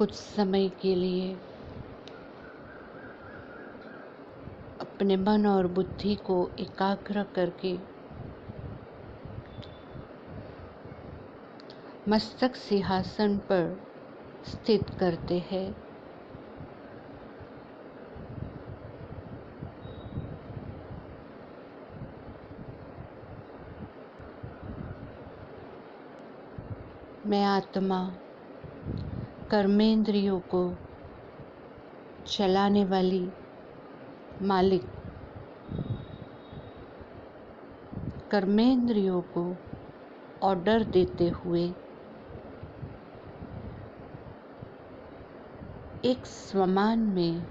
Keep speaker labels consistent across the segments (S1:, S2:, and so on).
S1: कुछ समय के लिए अपने मन और बुद्धि को एकाग्र करके मस्तक सिंहासन पर स्थित करते हैं। मैं आत्मा कर्मेंद्रियों को चलाने वाली मालिक, कर्मेंद्रियों को ऑर्डर देते हुए एक स्वमान में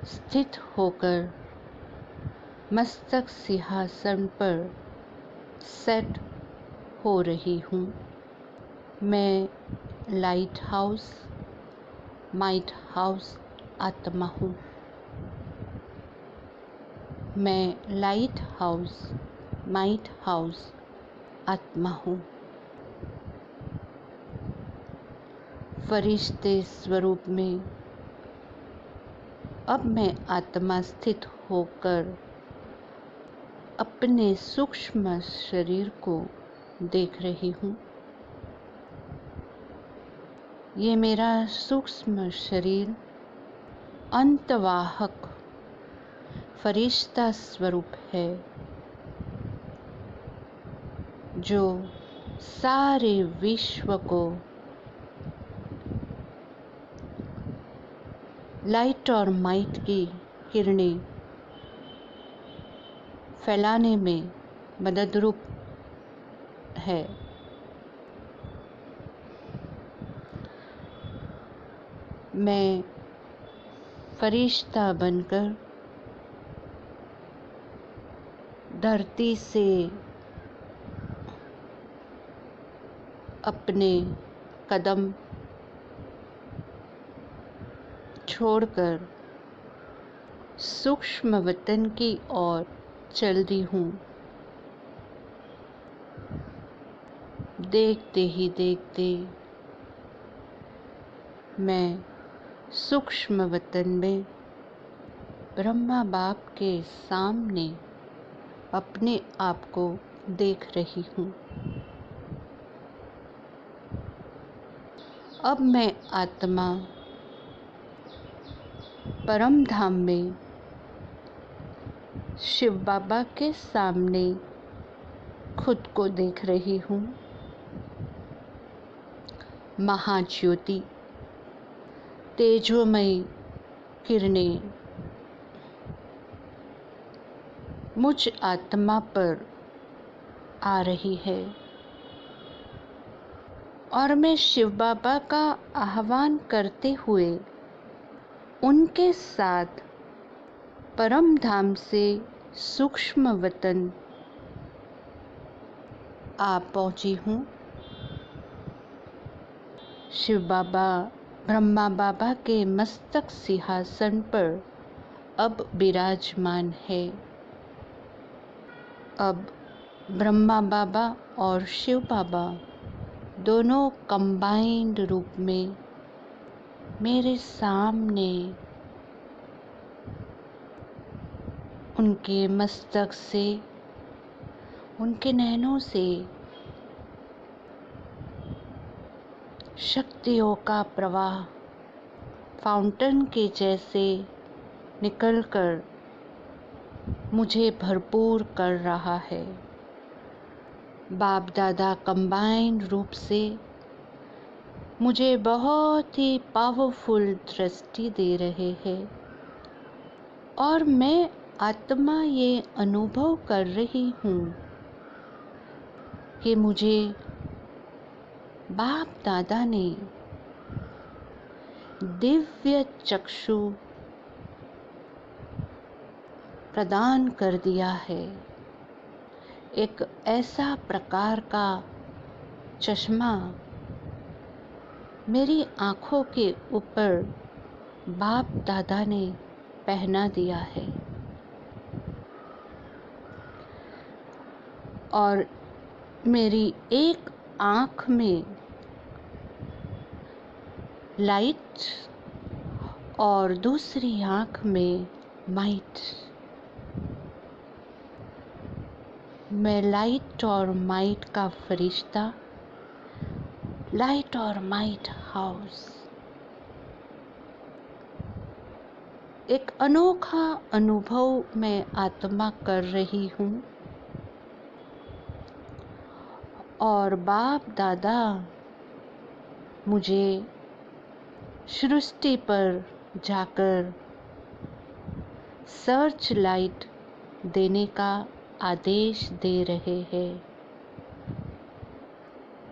S1: स्थित होकर मस्तक सिंहासन पर सेट हो रही हूँ। मैं लाइट हाउस, माइट हाउस आत्मा हूँ। मैं लाइट हाउस, माइट हाउस आत्मा हूँ। फरिश्ते स्वरूप में अब मैं आत्मा स्थित होकर अपने सूक्ष्म शरीर को देख रही हूँ। ये मेरा सूक्ष्म शरीर अंतवाहक फरिश्ता स्वरूप है, जो सारे विश्व को लाइट और माइट की किरणें फैलाने में मददरूप है। मैं फरिश्ता बनकर धरती से अपने कदम छोड़कर सूक्ष्म वतन की ओर चल दी हूँ। देखते ही देखते मैं सूक्ष्म वतन में ब्रह्मा बाप के सामने अपने आप को देख रही हूँ। अब मैं आत्मा परम धाम में शिव बाबा के सामने खुद को देख रही हूँ। महाज्योति तेजोमयी किरणें मुझ आत्मा पर आ रही है और मैं शिव बाबा का आह्वान करते हुए उनके साथ परम धाम से सूक्ष्म वतन आ पहुंची हूँ। शिव बाबा ब्रह्मा बाबा के मस्तक सिंहासन पर अब विराजमान है। अब ब्रह्मा बाबा और शिव बाबा दोनों कंबाइंड रूप में मेरे सामने उनके मस्तक से, उनके नैनों से शक्तियों का प्रवाह फाउंटेन के जैसे निकलकर मुझे भरपूर कर रहा है। बाप दादा कंबाइंड रूप से मुझे बहुत ही पावरफुल दृष्टि दे रहे हैं और मैं आत्मा ये अनुभव कर रही हूँ कि मुझे बाप दादा ने दिव्य चक्षु प्रदान कर दिया है। एक ऐसा प्रकार का चश्मा मेरी आँखों के ऊपर बाप दादा ने पहना दिया है और मेरी एक आँख में लाइट और दूसरी आँख में माइट। मैं लाइट और माइट का फरिश्ता, लाइट और माइट हाउस। एक अनोखा अनुभव मैं आत्मा कर रही हूँ और बाप दादा मुझे सृष्टि पर जाकर सर्च लाइट देने का आदेश दे रहे हैं।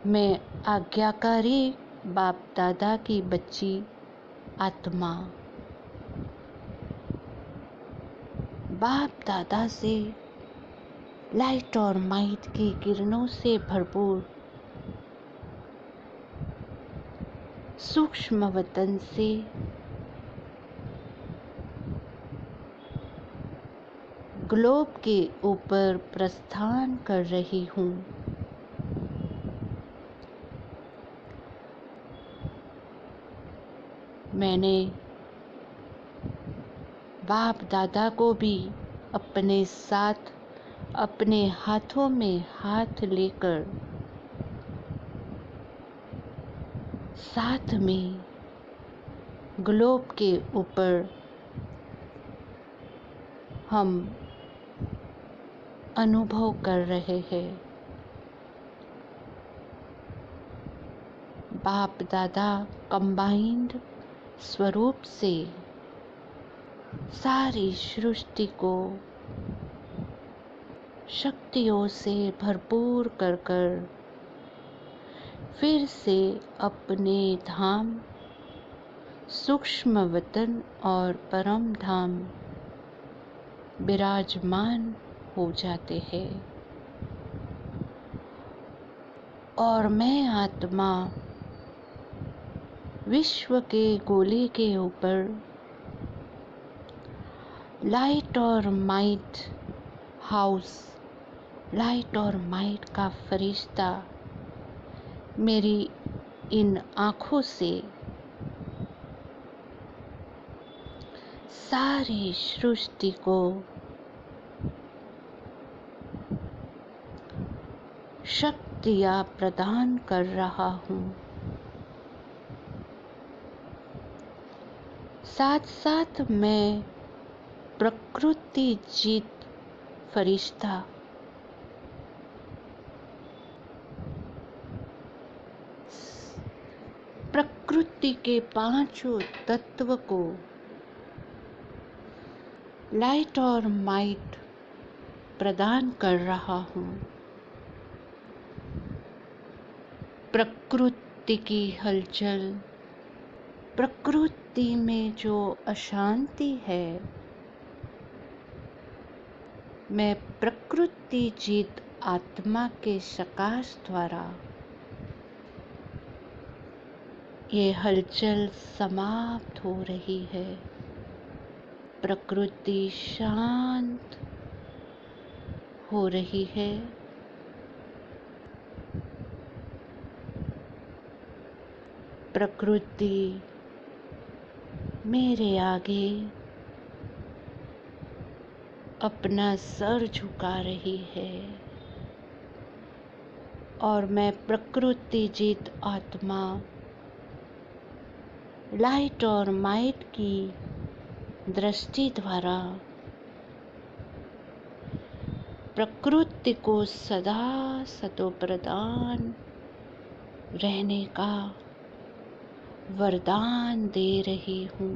S1: मैं आज्ञाकारी बाप दादा की बच्ची आत्मा बाप दादा से लाइट और माइट की किरणों से भरपूर सूक्ष्म वतन से ग्लोब के ऊपर प्रस्थान कर रही हूँ। मैंने बाप दादा को भी अपने साथ, अपने हाथों में हाथ लेकर साथ में ग्लोब के ऊपर हम अनुभव कर रहे हैं। बाप दादा कंबाइंड स्वरूप से सारी सृष्टि को शक्तियों से भरपूर कर कर फिर से अपने धाम, सूक्ष्म वतन और परम धाम विराजमान हो जाते हैं। और मैं आत्मा विश्व के गोले के ऊपर लाइट और माइट हाउस, लाइट और माइट का फरिश्ता मेरी इन आँखों से सारी सृष्टि को शक्तियाँ प्रदान कर रहा हूँ। साथ साथ मैं प्रकृति जीत फरिश्ता प्रकृति के पांचों तत्व को लाइट और माइट प्रदान कर रहा हूँ। प्रकृति की हलचल, प्रकृति में जो अशांति है, मैं प्रकृति जीत आत्मा के सकाश द्वारा ये हलचल समाप्त हो रही है। प्रकृति शांत हो रही है। प्रकृति मेरे आगे अपना सर झुका रही है और मैं प्रकृति जीत आत्मा लाइट और माइट की दृष्टि द्वारा प्रकृति को सदा सतोप्रधान रहने का वरदान दे रही हूँ।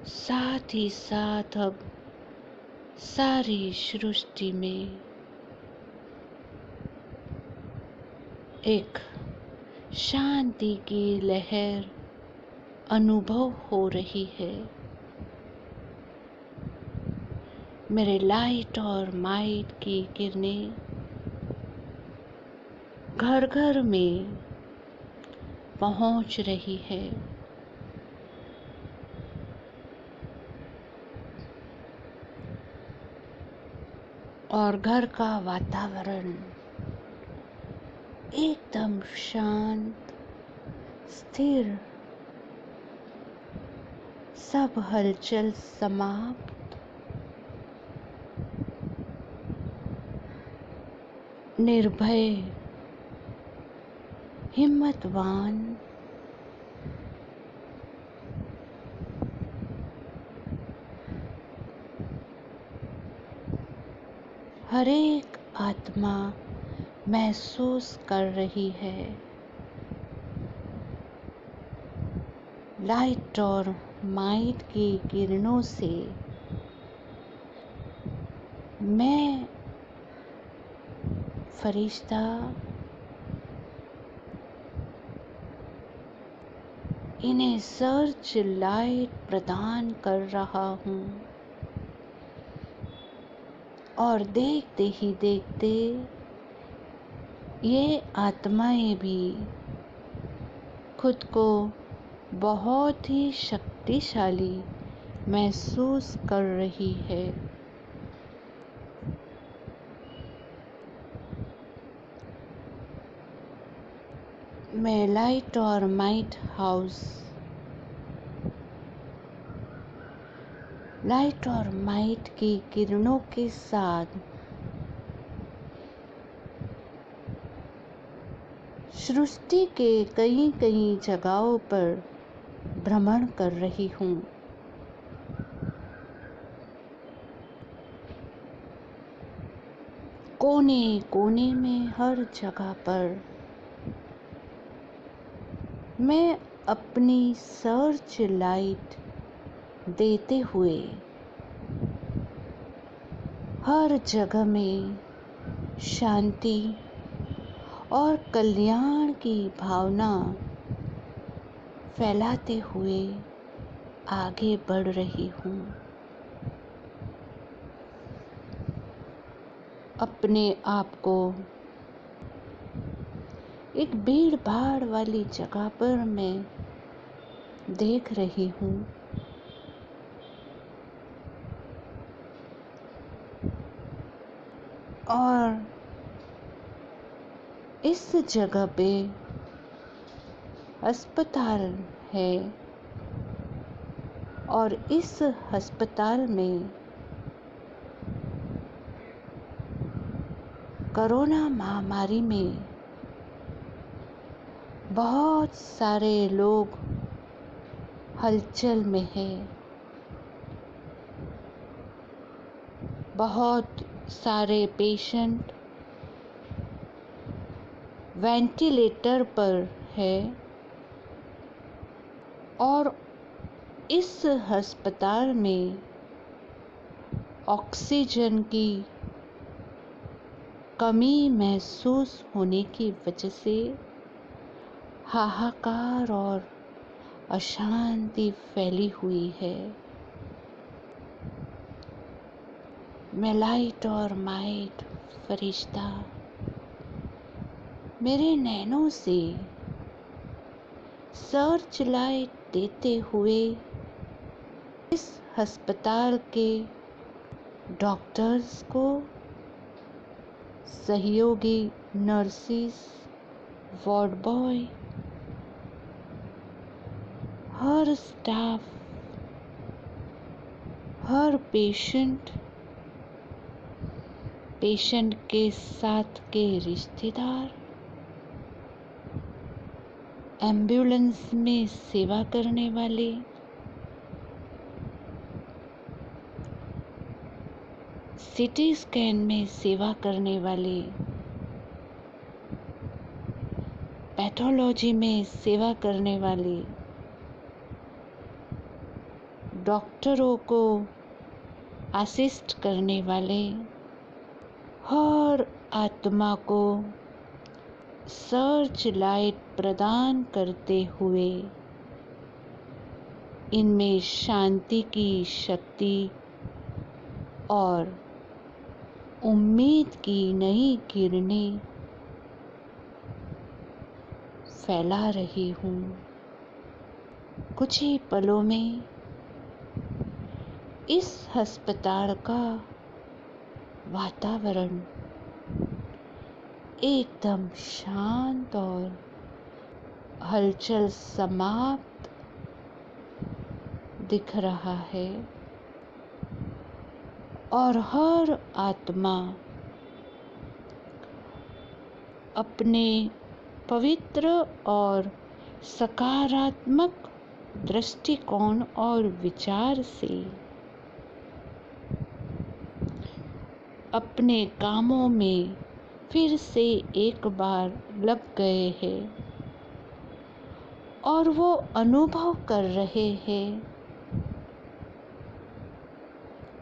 S1: साथ ही साथ अब सारी सृष्टि में एक शांति की लहर अनुभव हो रही है। मेरे लाइट और माइट की किरणें घर घर में पहुंच रही है। और घर का वातावरण एकदम शांत, स्थिर, सब हलचल समाप्त, निर्भय, हिम्मतवान, हर एक आत्मा महसूस कर रही है लाइट और माइट की किरणों से मैं फरिश्ता इन्हें सर्च लाइट प्रदान कर रहा हूँ और देखते ही देखते ये आत्माएं भी खुद को बहुत ही शक्तिशाली महसूस कर रही है। मैं लाइट और माइट हाउस, लाइट और माइट की किरणों के साथ सृष्टि के कई कई जगहों पर भ्रमण कर रही हूँ। कोने कोने में हर जगह पर मैं अपनी सर्च लाइट देते हुए हर जगह में शांति और कल्याण की भावना फैलाते हुए आगे बढ़ रही हूँ। अपने आप को एक भीड़ भाड़ वाली जगह पर मैं देख रही हूँ। और इस जगह पे अस्पताल है और इस अस्पताल में कोरोना महामारी में बहुत सारे लोग हलचल में हैं। बहुत सारे पेशेंट वेंटिलेटर पर है और इस अस्पताल में ऑक्सीजन की कमी महसूस होने की वजह से हाहाकार और अशांति फैली हुई है। मैं लाइट और माइट फरिश्ता मेरे नैनों से सर्च लाइट देते हुए इस अस्पताल के डॉक्टर्स को, सहयोगी नर्सिस, वार्ड बॉय, हर स्टाफ, हर पेशेंट, पेशेंट के साथ के रिश्तेदार, एम्बुलेंस में सेवा करने वाले, सिटी स्कैन में सेवा करने वाले, पैथोलॉजी में सेवा करने वाले डॉक्टरों को असिस्ट करने वाले, हर आत्मा को सर्च लाइट प्रदान करते हुए इनमें शांति की शक्ति और उम्मीद की नई किरणें फैला रही हूँ। कुछ ही पलों में इस अस्पताल का वातावरण एकदम शांत और हलचल समाप्त दिख रहा है और हर आत्मा अपने पवित्र और सकारात्मक दृष्टिकोण और विचार से अपने कामों में फिर से एक बार लग गए हैं और वो अनुभव कर रहे हैं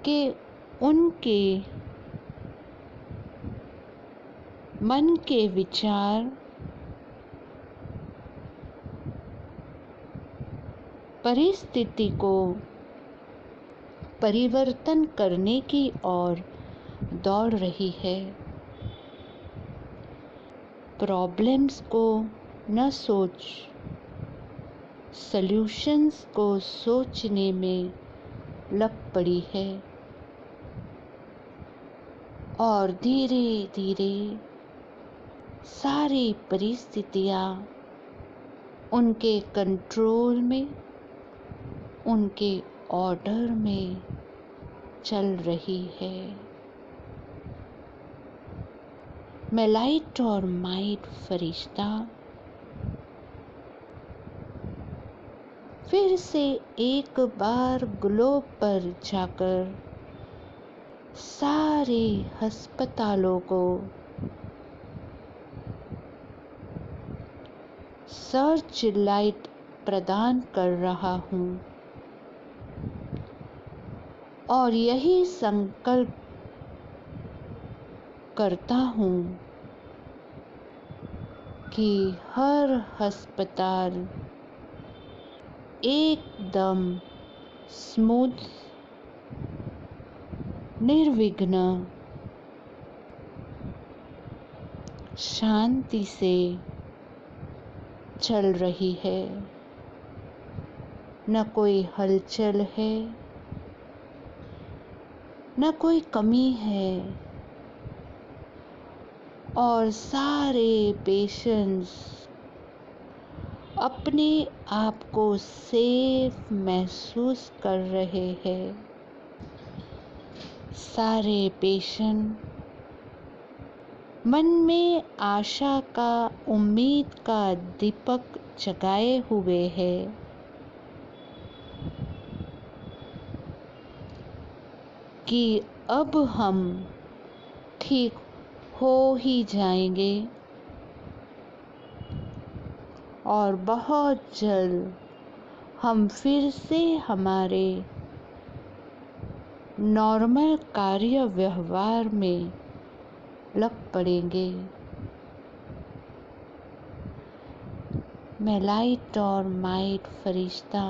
S1: कि उनके मन के विचार परिस्थिति को परिवर्तन करने की ओर दौड़ रही है। प्रॉब्लम्स को न सोच, सॉल्यूशंस को सोचने में लग पड़ी है और धीरे धीरे सारी परिस्थितियाँ उनके कंट्रोल में, उनके ऑर्डर में चल रही है। मैं लाइट और माइट फरिश्ता फिर से एक बार ग्लोब पर जाकर सारे अस्पतालों को सर्च लाइट प्रदान कर रहा हूँ और यही संकल्प करता हूँ कि हर अस्पताल एकदम स्मूथ, निर्विघ्न, शांति से चल रही है। न कोई हलचल है, न कोई कमी है और सारे पेशेंट्स अपने आप को सेफ महसूस कर रहे हैं। सारे पेशेंट मन में आशा का, उम्मीद का दीपक जगाए हुए हैं कि अब हम ठीक हो ही जाएंगे और बहुत जल्द हम फिर से हमारे नॉर्मल कार्य व्यवहार में लग पड़ेंगे। मैं लाइट और माइट फरिश्ता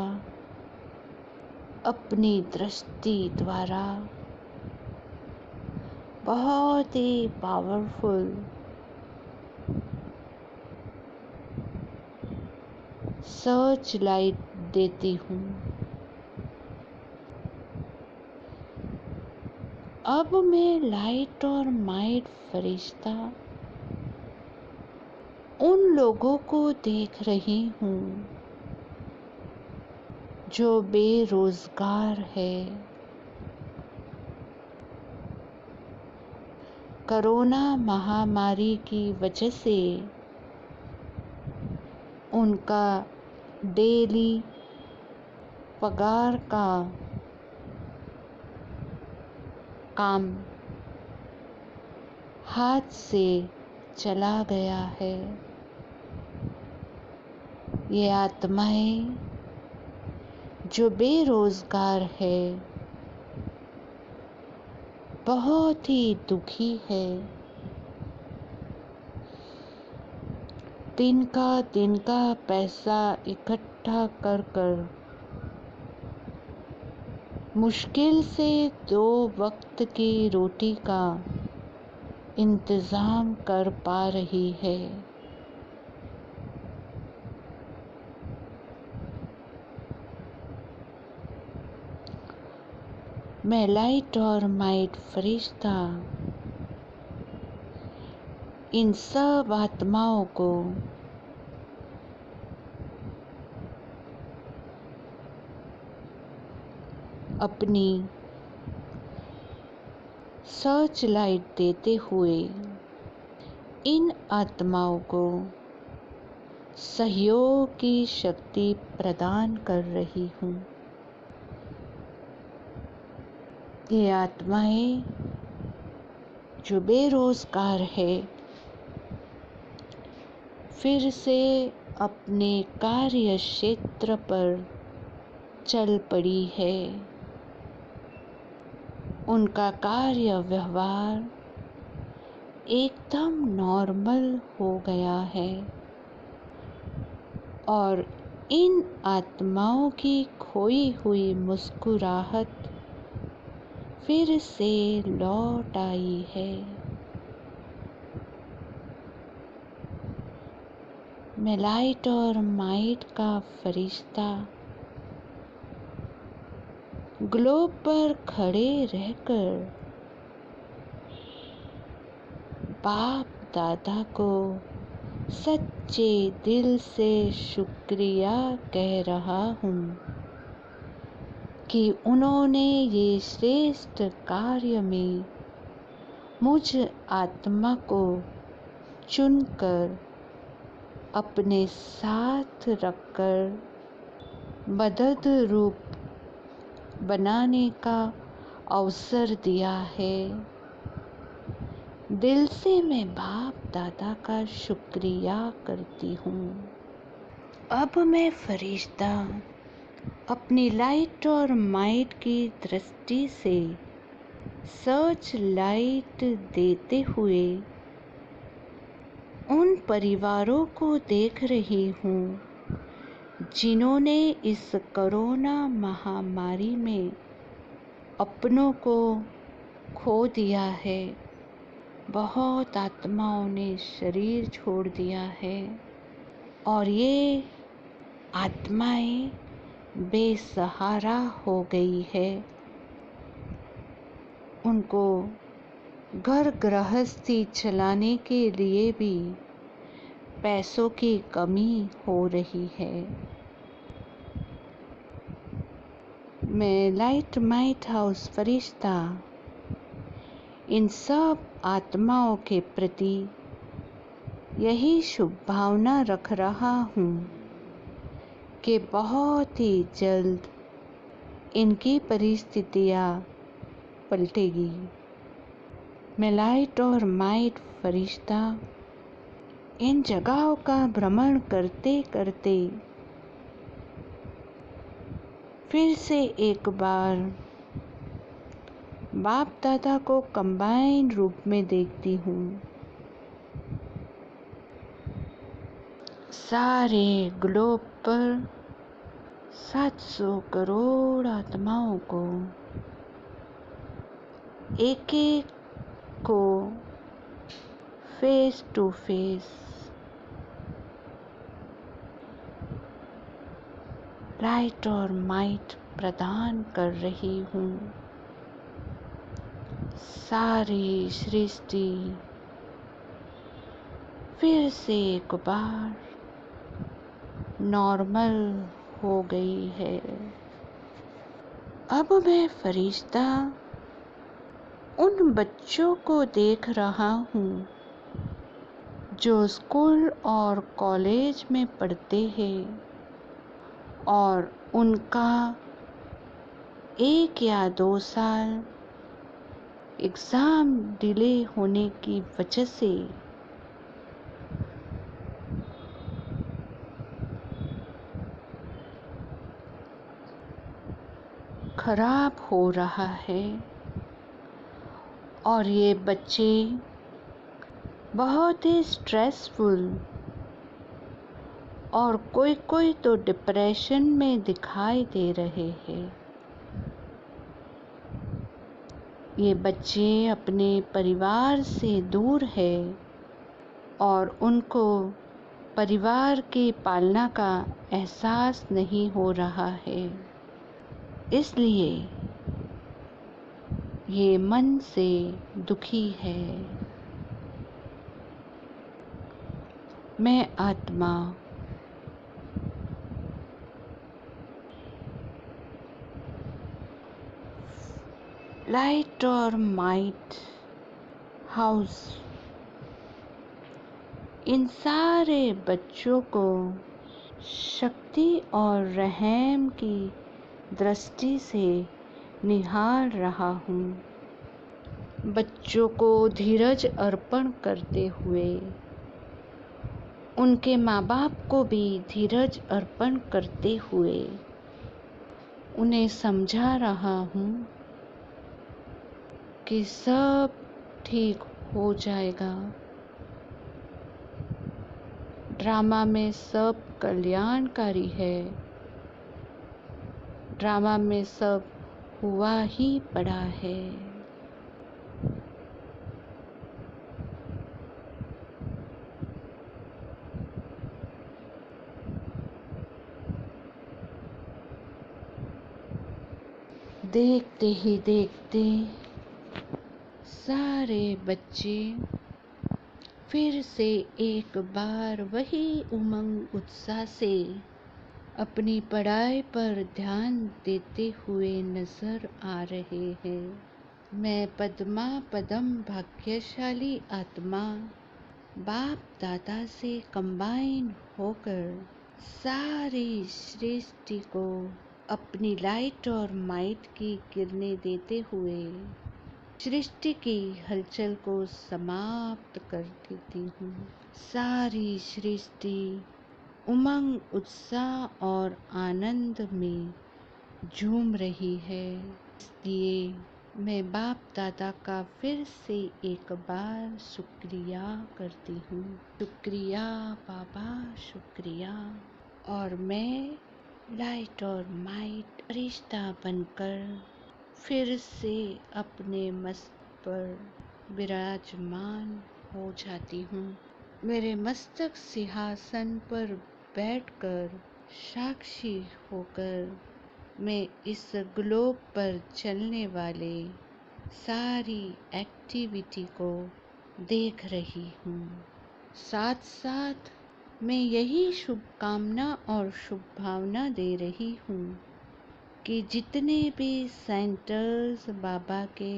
S1: अपनी दृष्टि द्वारा बहुत ही पावरफुल सर्च लाइट देती हूँ। अब मैं लाइट और माइट फरिश्ता उन लोगों को देख रही हूँ जो बेरोजगार है। कोरोना महामारी की वजह से उनका डेली पगार का काम हाथ से चला गया है। ये आत्माएं जो बेरोजगार है बहुत ही दुखी है। दिन का पैसा इकट्ठा कर कर मुश्किल से 2 वक्त की रोटी का इंतज़ाम कर पा रही है। मैं लाइट और माइट फरिश्ता इन सब आत्माओं को अपनी सर्च लाइट देते हुए इन आत्माओं को सहयोग की शक्ति प्रदान कर रही हूँ। ये आत्माएं जो बेरोजगार है, फिर से अपने कार्य क्षेत्र पर चल पड़ी है। उनका कार्य व्यवहार एकदम नॉर्मल हो गया है और इन आत्माओं की खोई हुई मुस्कुराहट फिर से लौट आई है। मैं लाइट और माइट का फरिश्ता ग्लोब पर खड़े रहकर बाप दादा को सच्चे दिल से शुक्रिया कह रहा हूँ कि उन्होंने ये श्रेष्ठ कार्य में मुझ आत्मा को चुनकर अपने साथ रखकर मदद रूप बनाने का अवसर दिया है। दिल से मैं बाप दादा का शुक्रिया करती हूँ। अब मैं फरिश्ता अपनी लाइट और माइट की दृष्टि से सर्च लाइट देते हुए उन परिवारों को देख रही हूँ जिन्होंने इस कोरोना महामारी में अपनों को खो दिया है। बहुत आत्माओं ने शरीर छोड़ दिया है और ये आत्माएं बेसहारा हो गई है। उनको घर गृहस्थी चलाने के लिए भी पैसों की कमी हो रही है। मैं लाइट माइट हाउस फरिश्ता इन सब आत्माओं के प्रति यही शुभ भावना रख रहा हूँ कि बहुत ही जल्द इनकी परिस्थितियाँ पलटेगी। मैं लाइट और माइट फरिश्ता इन जगहों का भ्रमण करते करते फिर से एक बार बाप दादा को कंबाइन रूप में देखती हूँ। सारे ग्लोब पर 700 करोड़ आत्माओं को एक एक को फेस टू फेस लाइट और माइट प्रदान कर रही हूँ। सारी सृष्टि फिर से एक बार नॉर्मल हो गई है। अब मैं फरिश्ता उन बच्चों को देख रहा हूँ जो स्कूल और कॉलेज में पढ़ते हैं और उनका 1 या 2 साल एग्ज़ाम डिले होने की वजह से खराब हो रहा है और ये बच्चे बहुत ही स्ट्रेसफुल और कोई तो डिप्रेशन में दिखाई दे रहे हैं। ये बच्चे अपने परिवार से दूर हैं और उनको परिवार की पालना का एहसास नहीं हो रहा है, इसलिए ये मन से दुखी है। मैं आत्मा लाइट और माइट हाउस इन सारे बच्चों को शक्ति और रहम की दृष्टि से निहार रहा हूँ। बच्चों को धीरज अर्पण करते हुए उनके माँ बाप को भी धीरज अर्पण करते हुए उन्हें समझा रहा हूँ कि सब ठीक हो जाएगा। ड्रामा में सब कल्याणकारी है। ड्रामा में सब हुआ ही पड़ा है। देखते ही देखते सारे बच्चे फिर से एक बार वही उमंग उत्साह से अपनी पढ़ाई पर ध्यान देते हुए नजर आ रहे हैं। मैं पद्मा पदम भाग्यशाली आत्मा बाप दादा से कंबाइन होकर सारी सृष्टि को अपनी लाइट और माइट की किरणें देते हुए सृष्टि की हलचल को समाप्त कर देती हूँ। सारी सृष्टि उमंग उत्साह और आनंद में झूम रही है। इसलिए मैं बाप दादा का फिर से एक बार शुक्रिया करती हूँ। शुक्रिया बाबा, शुक्रिया। और मैं लाइट और माइट रिश्ता बनकर फिर से अपने मस्तक पर विराजमान हो जाती हूँ। मेरे मस्तक सिंहासन पर बैठकर साक्षी होकर मैं इस ग्लोब पर चलने वाले सारी एक्टिविटी को देख रही हूँ। साथ साथ मैं यही शुभकामना और शुभ भावना दे रही हूँ कि जितने भी सेंटर्स बाबा के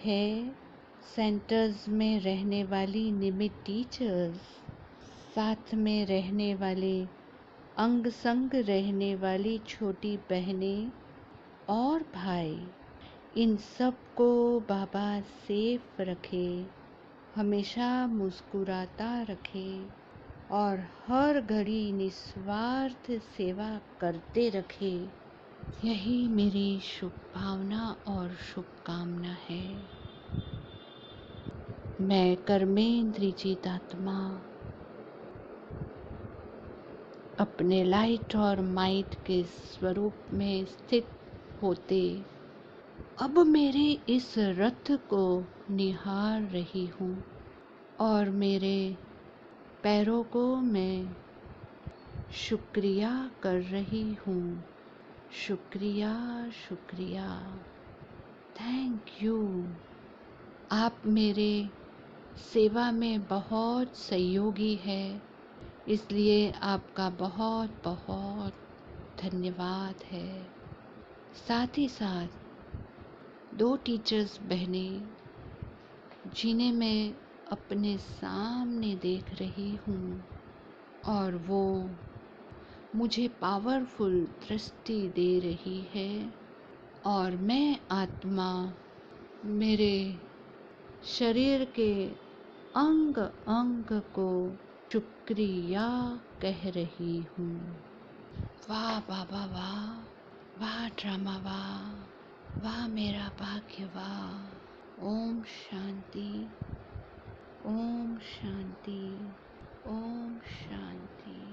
S1: हैं, सेंटर्स में रहने वाली निमित टीचर्स, साथ में रहने वाले अंग संग रहने वाली छोटी बहनें और भाई, इन सब को बाबा सेफ रखे, हमेशा मुस्कुराता रखे और हर घड़ी निस्वार्थ सेवा करते रखे। यही मेरी शुभ भावना और शुभकामना है। मैं कर्मेंद्रजीत आत्मा अपने लाइट और माइट के स्वरूप में स्थित होते अब मेरे इस रथ को निहार रही हूँ और मेरे पैरों को मैं शुक्रिया कर रही हूँ। शुक्रिया, शुक्रिया, थैंक यू। आप मेरे सेवा में बहुत सहयोगी है, इसलिए आपका बहुत बहुत धन्यवाद है। साथ ही साथ 2 टीचर्स बहनें जिन्हें मैं अपने सामने देख रही हूँ और वो मुझे पावरफुल दृष्टि दे रही है और मैं आत्मा मेरे शरीर के अंग अंग को शुक्रिया कह रही हूँ। वाह बाबा, वाह वाह ड्रामा, वाह मेरा भाग्य, वाह। ओम शांति, ओम शांति, ओम शांति।